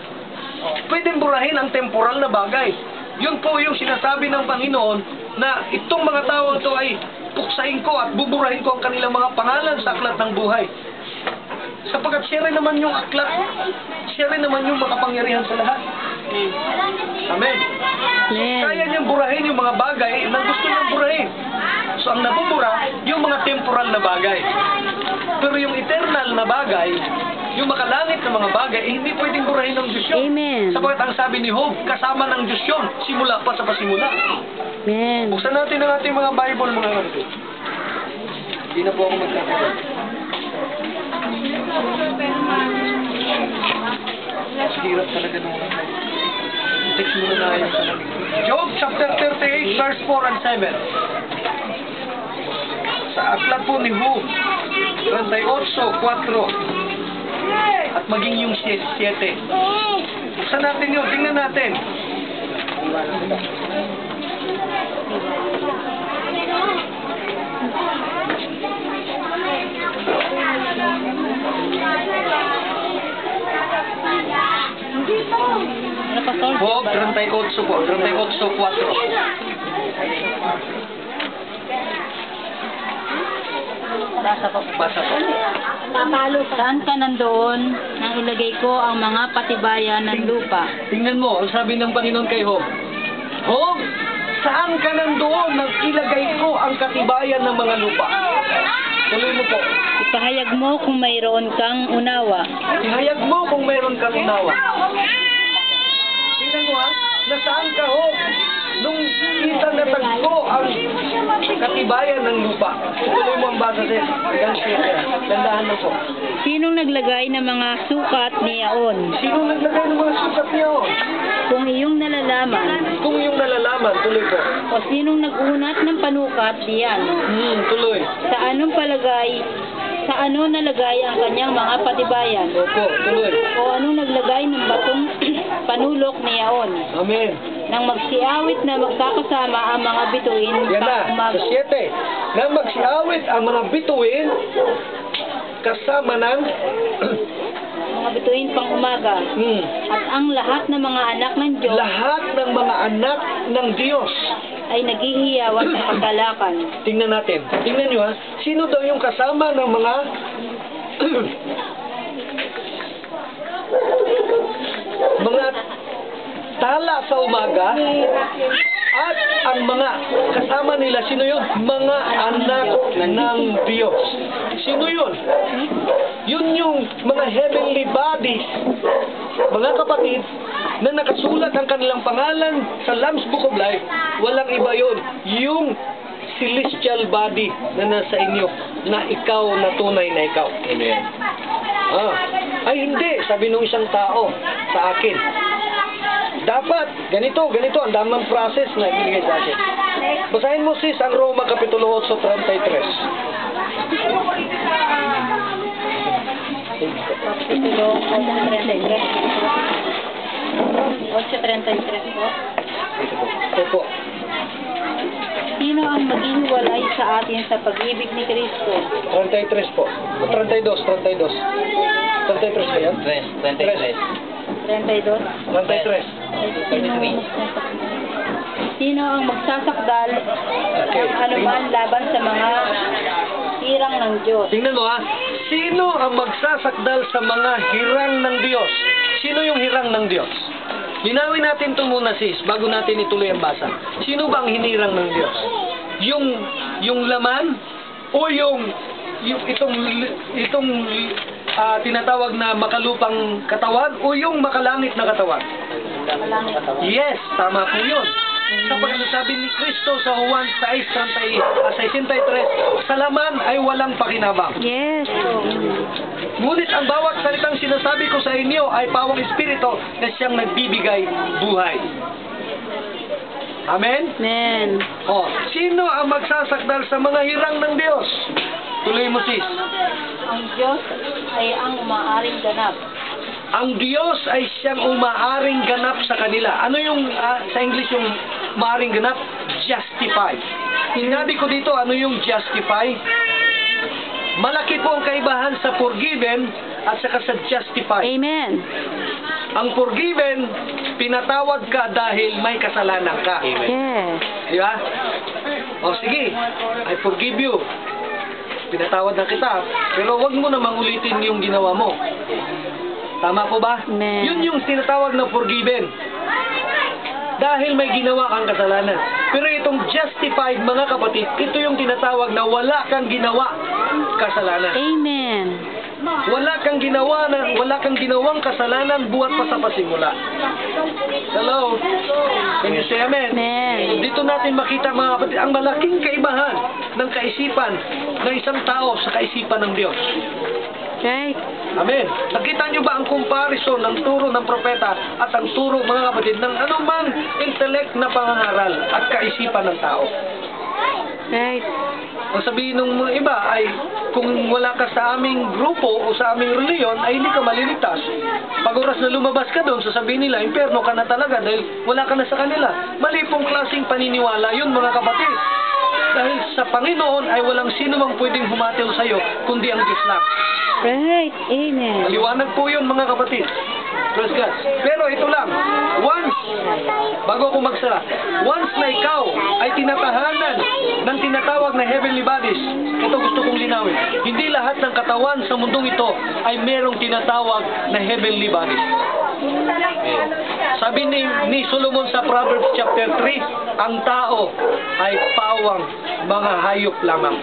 Speaker 2: Pwedeng burahin ang temporal na bagay. Yun po yung sinasabi ng Panginoon na itong mga tao ito ay puksain ko at buburahin ko ang kanilang mga pangalan sa aklat ng buhay. Sapagkat siya rin naman yung aklat, siya rin naman yung makapangyarihan sa lahat. Amen.
Speaker 1: Amen.
Speaker 2: Kaya niyang burahin yung mga bagay na gusto niyang burahin. So ang nabubura, yung mga temporal na bagay. Pero yung eternal na bagay, yung makalangit na mga bagay, eh, hindi pwedeng burahin ng Diyos yun.
Speaker 1: Amen.
Speaker 2: Sapagkat ang sabi ni Job, kasama ng Diyos yun, simula pa sa pasimula.
Speaker 1: Amen.
Speaker 2: Buksan natin ang ating mga Bible, mga kapatid. Hindi na po ako magkakaroon. Hirap talaga nung text muna na yun. Job chapter 38 verse 4 and 7. Sa aklat po ni Job 38:4 at maging yung 7. Buksan natin yun, tingnan natin. Job 38 po, 38:4. Basa po.
Speaker 3: Saan ka nandoon nang ilagay ko ang mga patibayan ng lupa?
Speaker 2: Tingnan mo, ang sabi ng Panginoon kay Job. Job, saan ka nandoon nang ilagay ko ang katibayan ng mga lupa? Tuloy mo po.
Speaker 3: Ipahayag mo kung mayroon kang unawa.
Speaker 2: Ihayag mo kung mayroon kang unawa. Tingnan mo ha, nasaan ka Job? Nung kita na tagpo ang katibayan ng lupa. Tuloy mo ang basa din. Dandahan na po.
Speaker 3: Sinong naglagay ng mga sukat niyaon?
Speaker 2: Sino naglagay ng mga sukat niya?
Speaker 3: Kung iyong nalalaman.
Speaker 2: Kung yung nalalaman, tuloy po.
Speaker 3: O sinong nagunat ng panukat diyan?
Speaker 2: Tuloy.
Speaker 3: Sa ano nalagay ang kanyang mga patibayan?
Speaker 2: Opo, tuloy.
Speaker 3: O anong naglagay ng batong panulok niyaon?
Speaker 2: Amen.
Speaker 3: Nang magsiawit na magkakasama ang mga bituin
Speaker 2: Yan na,
Speaker 3: pang umaga.
Speaker 2: sa 7. Nang magsiawit ang mga bituin kasama ng
Speaker 3: Mga bituin pang umaga. At ang lahat ng mga anak ng Diyos
Speaker 2: lahat ng mga anak ng Diyos.
Speaker 3: ay naghihiyawan sa kagalakan.
Speaker 2: Tingnan natin. Tingnan nyo ha. Sino daw yung kasama ng mga mga tala sa umaga at ang mga kasama nila, sino yun? Mga anak ng Diyos. Sino yun? Yun yung mga heavenly bodies, mga kapatid, na nakasulat ang kanilang pangalan sa Lamb's Book of Life. Walang iba yun. Yung celestial body na nasa inyo, na ikaw na tunay na ikaw. Amen. Ay hindi, sabi nung isang tao sa akin. Dapat, ganito, ang damang process na ibigay sa akin. Basahin mo sis ang Roma Kapitulo 8:33.
Speaker 3: Kapitulo 8:33 po.
Speaker 2: Ito po.
Speaker 3: Sino ang maghihiwalay sa atin sa pag-ibig ni Kristo?
Speaker 2: 33 po. 32 ba yan?
Speaker 4: 23.
Speaker 3: 32.
Speaker 2: 33.
Speaker 3: Sino ang magsasakdal ng anuman laban sa mga hirang ng Diyos?
Speaker 2: Tingnan mo ha. Sino ang magsasakdal sa mga hirang ng Diyos? Sino yung hirang ng Diyos? Linawin natin ito muna sis, bago natin ituloy ang basa. Sino ba ang hinirang ng Diyos? Yung laman o itong tinatawag na makalupang katawan o yung makalangit na katawan? Yes, tama po yun. Sapagkat sabi ni Kristo sa Juan 6:63, sa laman ay walang pakinabang.
Speaker 1: Yes.
Speaker 2: Ngunit ang bawat salitang sinasabi ko sa inyo ay pawang espiritu na siyang nagbibigay buhay. Amen?
Speaker 1: Amen.
Speaker 2: O, sino ang magsasakdal sa mga hirang ng Diyos? Tuloy mo sis.
Speaker 3: Ang Diyos ay ang umaaring ganap.
Speaker 2: Ang Diyos ay siyang umaaring ganap sa kanila. Ano yung sa English yung umaaring ganap? Justify. Sinabi ko dito, ano yung justify? Malaki po ang kaibahan sa forgiven at saka sa justify.
Speaker 1: Amen.
Speaker 2: Ang forgiven, pinatawad ka dahil may kasalanan ka.
Speaker 1: Yes.
Speaker 2: Di ba? O sige, I forgive you. Pinatawad na kita, pero wag mo namang ulitin yung ginawa mo. Tama po ba?
Speaker 1: Amen.
Speaker 2: Yun yung tinatawag na forgiven. Dahil may ginawa kang kasalanan. Pero itong justified, mga kapatid, ito yung tinatawag na wala kang ginawa kasalanan.
Speaker 1: Amen.
Speaker 2: Wala kang ginawang kasalanan buhat pa sa pasimula. Hello? Can you say amen?
Speaker 1: Amen.
Speaker 2: Dito natin makita, mga kapatid, ang malaking kaibahan ng kaisipan ng isang tao sa kaisipan ng Diyos.
Speaker 1: Right.
Speaker 2: Amen. Nakita nyo ba ang comparison ng turo ng propeta at ang turo, mga kapatid, ng anumang intellect na pangangaral at kaisipan ng tao?
Speaker 1: Right.
Speaker 2: Ang sabihin ng mga iba ay, kung wala ka sa aming grupo o sa aming reliyon, ay hindi ka maliligtas. Pag oras na lumabas ka doon, sasabihin nila, impyerno ka na talaga dahil wala ka na sa kanila. Mali pong klaseng paniniwala yun, mga kapatid. Dahil sa Panginoon ay walang sino mang pwedeng humataw sa iyo, kundi ang Diyos lang.
Speaker 1: Right. Amen.
Speaker 2: Maliwanag po yun, mga kapatid. Praise God. Pero ito lang, once, bago ako magsara, once na ikaw ay tinatahanan ng tinatawag na heavenly bodies, ito gusto kong linawin, hindi lahat ng katawan sa mundong ito ay merong tinatawag na heavenly bodies. Sabi ni Solomon sa Proverbs chapter 3, ang tao ay pawang mga hayop lamang.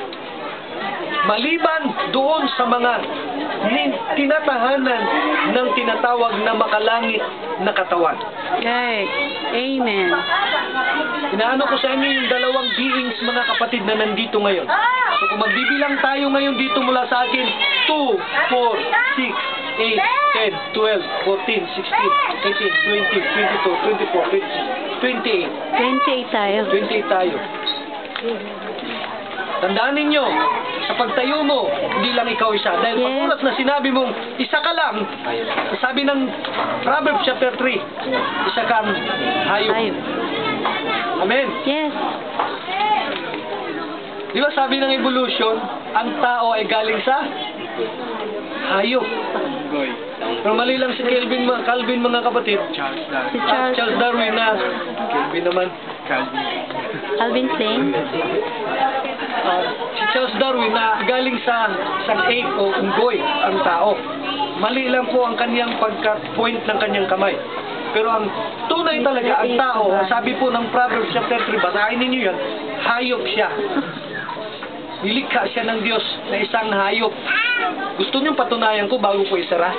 Speaker 2: Maliban doon sa mga tinatahanan ng tinatawag na makalangit na katawan.
Speaker 1: Right. Amen.
Speaker 2: Inaano ko sa inyo yung dalawang beings, mga kapatid, na nandito ngayon. So kung magbibilang tayo ngayon dito mula sa akin, 2, 4, 6, 8, 10, 12, 14, 16, 18, 20, 22, 24, 28.
Speaker 1: 28 tayo.
Speaker 2: 28 tayo. Tandaan ninyo, sa pagtayo mo, hindi lang ikaw isa. Dahil pag
Speaker 1: Yes.
Speaker 2: oras na sinabi mong isa ka lang, sabi ng Proverbs chapter 3, isa kang hayop.
Speaker 1: Tayo.
Speaker 2: Amen.
Speaker 1: Yes.
Speaker 2: Di ba sabi ng evolution, ang tao ay galing sa hayop. Pero mali lang si Calvin, mga kapatid.
Speaker 1: Si Charles.
Speaker 2: Charles Darwin na, Calvin naman.
Speaker 1: Alvin Klein.
Speaker 2: Si Charles Darwin na galing sa isang egg o unggoy ang tao. Mali lang po ang kanyang pagka-point ng kanyang kamay. Pero ang tunay talaga, ang tao, sabi po ng Proverbs chapter 3, basahin ninyo yan, hayop siya. Nilikha siya ng Diyos na isang hayop. Gusto niyong patunayan ko bago ko isara?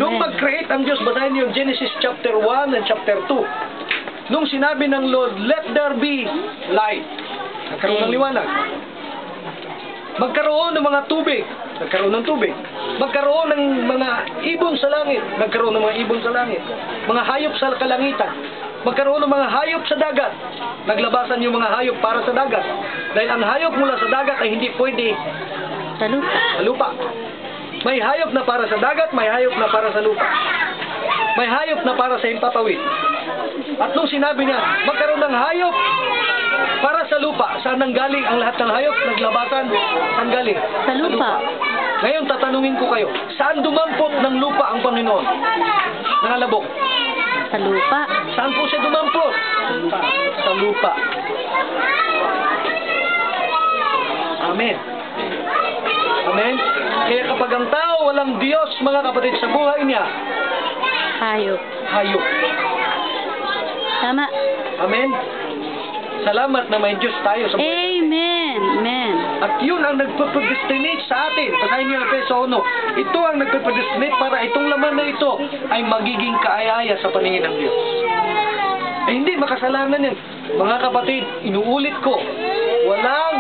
Speaker 2: Nung
Speaker 1: Amen.
Speaker 2: mag-create ang Diyos, basahin niyo Genesis chapter 1 and chapter 2. Nung sinabi ng Lord, let there be light. Nagkaroon ng liwanag. Magkaroon ng mga tubig. Nagkaroon ng tubig. Magkaroon ng mga ibon sa langit. Nagkaroon ng mga ibon sa langit. Mga hayop sa kalangitan. Magkaroon ng mga hayop sa dagat. Naglabasan yung mga hayop para sa dagat. Dahil ang hayop mula sa dagat ay hindi pwede
Speaker 1: Sa lupa.
Speaker 2: sa lupa. May hayop na para sa dagat, may hayop na para sa lupa. May hayop na para sa himpapawid. At nung sinabi niya, magkaroon ng hayop para sa lupa. Saan nanggaling ang lahat ng hayop? Naglabasan? Saan galing?
Speaker 1: Sa lupa.
Speaker 2: Ngayon, tatanungin ko kayo, saan dumampot ng lupa ang Panginoon? Nangalabok.
Speaker 1: Sa lupa.
Speaker 2: Saan po siya dumampot? Sa lupa. Amen. Amen. Kaya kapag ang tao walang Diyos, mga kapatid, sa buhay niya,
Speaker 1: Hayop.
Speaker 2: hayop.
Speaker 1: Tama.
Speaker 2: Amen. Salamat na may Diyos tayo sa buhay.
Speaker 1: Amen. Amen.
Speaker 2: At yun ang nagpapredestinate sa atin. Pasahin niyo ang Efeso 1. Ito ang nagpapredestinate para itong laman na ito ay magiging kaaya-aya sa paningin ng Diyos. Eh hindi, makasalanan yan. Mga kapatid, inuulit ko, walang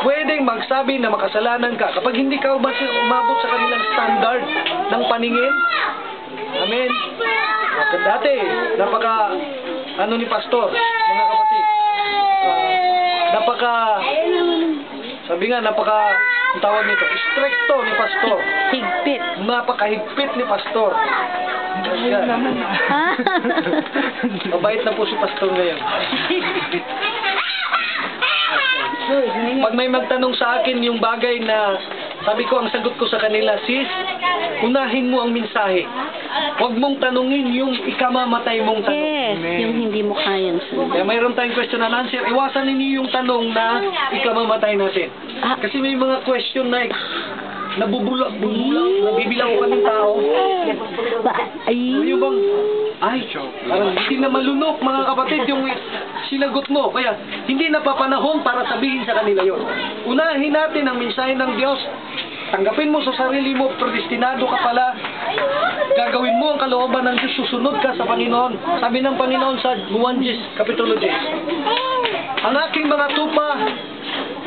Speaker 2: pwedeng magsabi na makasalanan ka kapag hindi ka umabot sa kanilang standard ng paningin. Amen. Dati, ano ni pastor, mga kapatid, ang tawag nito, stricto ni pastor.
Speaker 1: Higpit.
Speaker 2: Napakahigpit ni pastor. Yan.
Speaker 1: Ha?
Speaker 2: Mabait na po si pastor ngayon. Pag may magtanong sa akin yung bagay na sabi ko, ang sagot ko sa kanila, sis, unahin mo ang mensahe. Huwag mong tanungin yung ikamamatay mong tanong.
Speaker 1: Yes. Yung hindi mo kayang sunod.
Speaker 2: Kaya mayroon tayong question and answer. Iwasan ninyo yung tanong na ikamamatay natin. Kasi may mga question na nabibilang ko ng tao. Ano bang, parang hindi na malunok, mga kapatid, yung sinagot mo. Kaya, hindi na papanahon para sabihin sa kanila yon. Unahin natin ang mensahe ng Diyos. Tanggapin mo sa sarili mo, predestinado ka pala. Gagawin mo ang kalooban ng Diyos, susunod ka sa Panginoon. Sabi ng Panginoon sa Juan 10, Kapitulo 10, ang aking mga tupa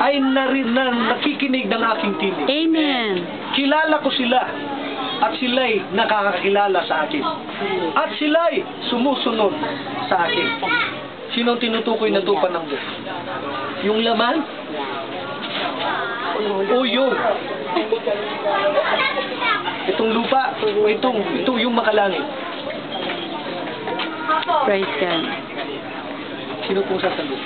Speaker 2: ay nakikinig ng aking tinig.
Speaker 1: Amen.
Speaker 2: Kilala ko sila at sila'y nakakakilala sa akin. At sila'y sumusunod sa akin. Sino ang tinutukoy na tupa ng Diyos? Yung laman? O yun? Itong lupa? O ito yung makalangit?
Speaker 1: Praise God.
Speaker 2: Sino pong sasagot?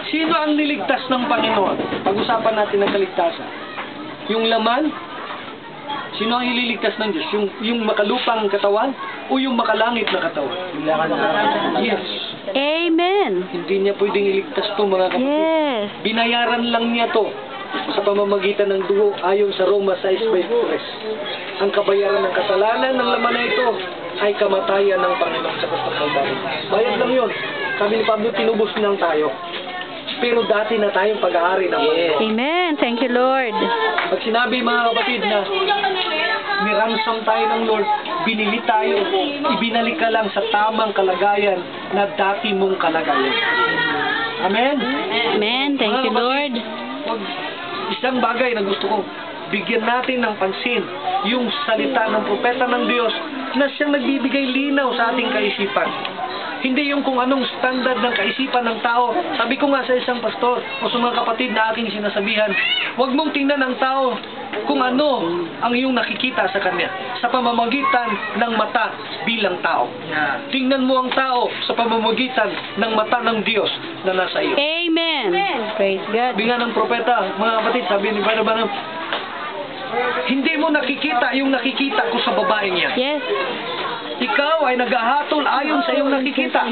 Speaker 2: Sino ang niligtas ng Panginoon? Pag-usapan natin ang kaligtasan. Yung laman? Sino ang ililigtas ng Diyos? Yung makalupang katawan o yung makalangit na katawan? Yes.
Speaker 1: Amen.
Speaker 2: Hindi niya pwedeng iligtas to, mga kapatid.
Speaker 1: Yes.
Speaker 2: Binayaran lang niya to sa pamamagitan ng dugo ayon sa Roma 6:23. Ang kabayaran ng kasalanan ng laman na ito ay kamatayan ng Panginoon sa krus ng Kalbaryo. Bayad lang yun. Sabi ni Pablo, tinubos lang tayo. Pero dati na tayong pag-aari ng Panginoon.
Speaker 1: Amen. Thank you, Lord.
Speaker 2: Pag sinabi, mga kapatid, na niransom tayo ng Lord, binili tayo, ibinalik ka lang sa tamang kalagayan na dati mong kalagayan. Amen?
Speaker 1: Amen. Thank you, Lord.
Speaker 2: Isang bagay na gusto kong bigyan natin ng pansin, yung salita ng propeta ng Diyos na siyang nagbibigay linaw sa ating kaisipan. Hindi yung kung anong standard ng kaisipan ng tao. Sabi ko nga sa isang pastor o sa mga kapatid na aking sinasabihan, huwag mong tingnan ang tao kung ano ang iyong nakikita sa kanya sa pamamagitan ng mata bilang tao. Tingnan mo ang tao sa pamamagitan ng mata ng Diyos na nasa iyo.
Speaker 1: Amen. Praise God.
Speaker 2: Sabi nga ng propeta, mga kapatid, sabi ni Barnabas, hindi mo nakikita yung nakikita ko sa babaeng yan.
Speaker 1: Yes.
Speaker 2: Ikaw ay naghahatol ayon sa iyong nakikita.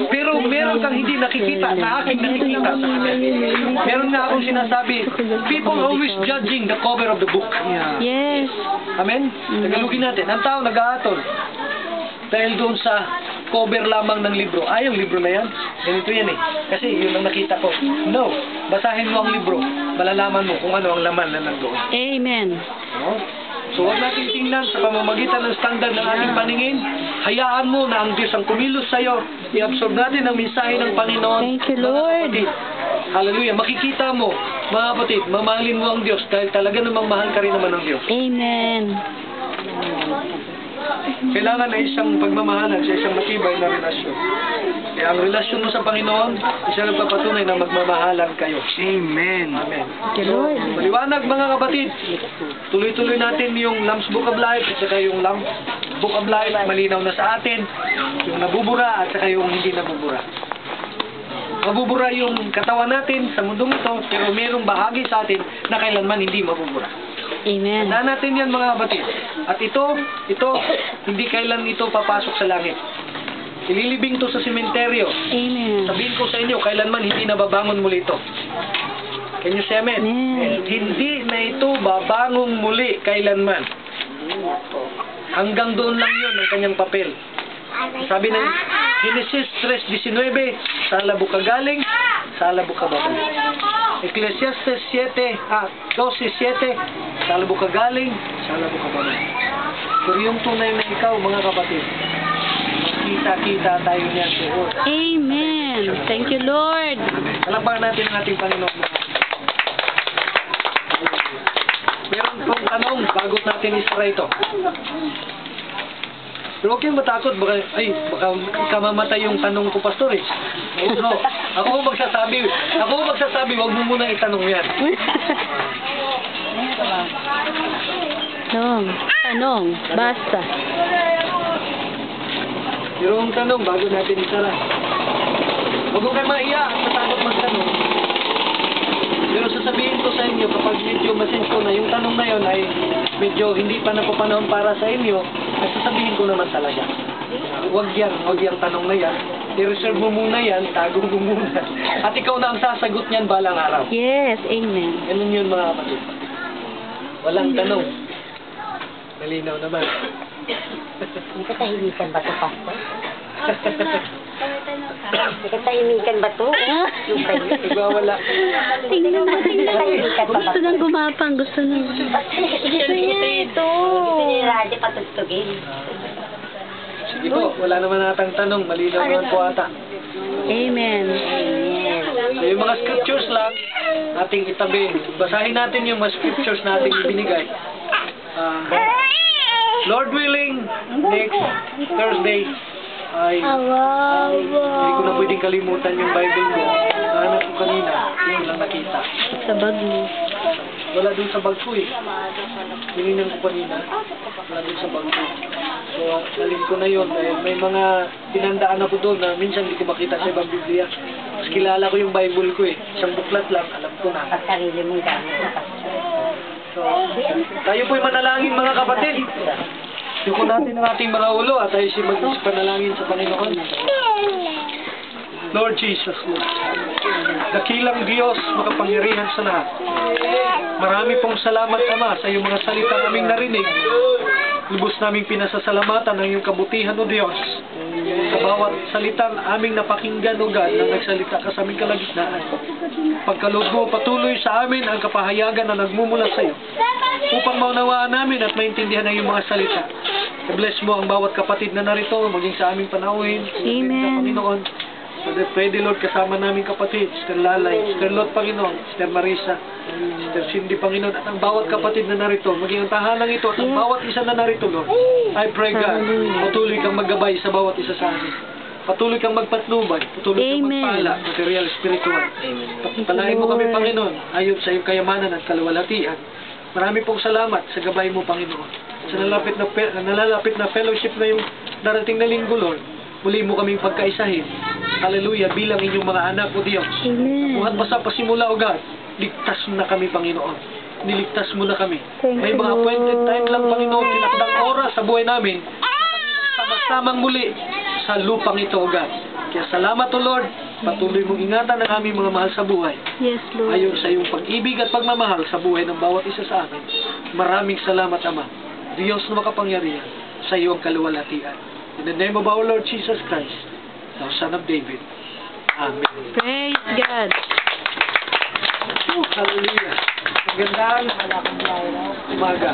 Speaker 2: Pero meron kang hindi nakikita na aking nakikita sa kanya. Meron nga akong sinasabi, people always judging the cover of the book.
Speaker 1: Yes.
Speaker 2: Amen? Tagalogin natin. Ang tao naghahatol dahil doon sa cover lamang ng libro. Yung libro na yan. Ganito yan eh. Kasi yun ang nakita ko. No. Basahin mo ang libro. Malalaman mo kung ano ang laman na nandoon.
Speaker 1: Amen.
Speaker 2: No? So huwag natin tingnan sa pamamagitan ng standard ng ating paningin. Hayaan mo na ang Diyos ang kumilos sa iyo. I-absorb natin ang mensahe ng Panginoon.
Speaker 1: Thank you, Lord.
Speaker 2: Mga kapatid. Hallelujah. Makikita mo, mga kapatid, mamahalin mo ang Diyos dahil talaga namang mahal ka rin naman ng Diyos.
Speaker 1: Amen.
Speaker 2: Kailangan ay isang pagmamahalan sa isang matibay na relasyon. Kaya ang relasyon mo sa Panginoon, isa nagpapatunay na magmamahalan kayo. Amen. Amen.
Speaker 1: Thank you, Lord.
Speaker 2: Maliwanag, mga kapatid. Tuloy-tuloy natin yung Lamb's Book of Life at saka yung Lamb's Book of Life. Malinaw na sa atin. Yung nabubura at saka yung hindi nabubura. mabubura yung katawan natin sa mundong ito, pero mayroong bahagi sa atin na kailanman hindi mabubura.
Speaker 1: Amen.
Speaker 2: Tandaan natin yan mga kapatid. At ito, hindi kailan ito papasok sa langit. Ililibing to sa sementeryo.
Speaker 1: Amen.
Speaker 2: Sabihin ko sa inyo, kailanman hindi nababangon muli ito. Can you say amen?
Speaker 1: Amen.
Speaker 2: Hindi na ito babangon muli kailanman. Hanggang doon lang yun ang kanyang papel. Sabi ng Genesis 3:19, sa labo ka galing, sa labo ka babalik. Ecclesiastes 12:7, sa labo ka galing, sa labo ka babalik. Pero yung tunay na ikaw, mga kapatid, kita-kita tayo niyan sa Lord.
Speaker 1: Amen. Thank you, Lord.
Speaker 2: Palakpakan natin ang ating Panginoon. Meron pong tanong bago natin isara ito. Pero huwag kayong matakot, baka kamamatay yung tanong ko, Pastor eh. No, ako magsasabi, huwag mo muna itanong yan.
Speaker 1: Tanong. Basta.
Speaker 2: Pero ang tanong, bago natin isara. Huwag mo kayo maiya, matakot magtanong. Pero sasabihin ko sa inyo, kapag medyo masenso na, yung tanong na yun ay medyo hindi pa napapanahon para sa inyo, ay sasabihin ko naman talaga. Huwag yung tanong na yan. I-reserve mo muna yan, tago mo muna. At ikaw na ang sasagot niyan balang araw.
Speaker 1: Yes. Amen.
Speaker 2: Ganun yun mga kapatid. Walang tanong. Malinaw naman.
Speaker 4: Hindi ka tahimikan ba ito, Pastor? Hindi ka tahimikan ba ito? Yung kayo.
Speaker 2: Nagwawala.
Speaker 1: Tingnan mo. Gusto nang gumapang. Gusto niya ito.
Speaker 4: Gusto niya yung radyo patugtugin.
Speaker 2: Sige po, wala naman natang tanong. Malinaw naman po ata.
Speaker 1: Amen.
Speaker 2: So, yung mga scriptures lang, ating itabi. Basahin natin yung mga scriptures na ating ibinigay. Lord willing, next Thursday ay hindi ko na pwedeng kalimutan yung Bible ko. Nahanap ko kanina, yun lang nakita.
Speaker 1: Sa bag mo.
Speaker 2: Wala dun sa bag ko eh. Tinignan ko kanina, wala dun sa bag ko. So, nalim ko na yun dahil may mga tinandaan ako doon na minsan hindi ko makita sa ibang Biblia. Mas kilala ko yung Bible ko eh. Isang buklat lang, alam ko na.
Speaker 4: Pag sarili mong gamit na, Pastor.
Speaker 2: So, tayo po'y manalangin mga kapatid. Yuko natin ang ating mga ulo at tayo si magpanalangin sa Panginoon. Lord Jesus, Lord. Dakilang Diyos, makapangyarihan sa lahat. Marami pong salamat, Ama, sa iyong mga salita naming narinig. Lubos naming pinasasalamatan ang iyong kabutihan, O Diyos. Sa bawat salitang aming napakinggan, O God, na nagsalita ka sa aming kalagitnaan. Pagkaloob mo, patuloy sa amin ang kapahayagan na nagmumula sa iyo. Upang maunawaan namin at maintindihan ang iyong mga salita. I-bless mo ang bawat kapatid na narito, maging sa aming panauhin.
Speaker 1: Amen.
Speaker 2: Panginoon. Pwede, Lord, kasama namin kapatid, Sister Lalay, Sister Lot, Panginoon, Sister Marisa, Sister Cindy, Panginoon, at ang bawat kapatid na narito, maging ang tahanang ito, at ang bawat isa na narito, Lord. I pray, God, patuloy kang maggabay sa bawat isa sa amin. Patuloy kang magpatnubay, patuloy kang magpala, material, spiritual. Palain mo kami, Panginoon, ayon sa iyong kayamanan at kaluwalhatian. Marami pong salamat sa gabay mo, Panginoon. Sa nalalapit na fellowship na yung darating na linggo, Lord, muli mo kaming pagkaisahin. Hallelujah, bilang inyong mga anak, O Diyos.
Speaker 1: Amen.
Speaker 2: Buhat pa sa pasimula, O God, ligtas mo na kami, Panginoon. Niligtas mo na kami.
Speaker 1: Thank
Speaker 2: May
Speaker 1: you,
Speaker 2: mga appointed
Speaker 1: Lord.
Speaker 2: time lang, Panginoon, tinakdang oras sa buhay namin. Sama-samang muli sa lupang ito, O God. Kaya salamat, O Lord. Patuloy mong ingatan ang aming mga mahal sa buhay.
Speaker 1: Yes, Lord.
Speaker 2: Ayon sa iyong pag-ibig at pagmamahal sa buhay ng bawat isa sa amin. Maraming salamat, Ama. Diyos na makapangyarihan, sa iyong kaluwalhatian. In the name of our Lord Jesus Christ, thou Son of David. Amen.
Speaker 1: Praise God.
Speaker 2: Hallelujah. Magandang umaga.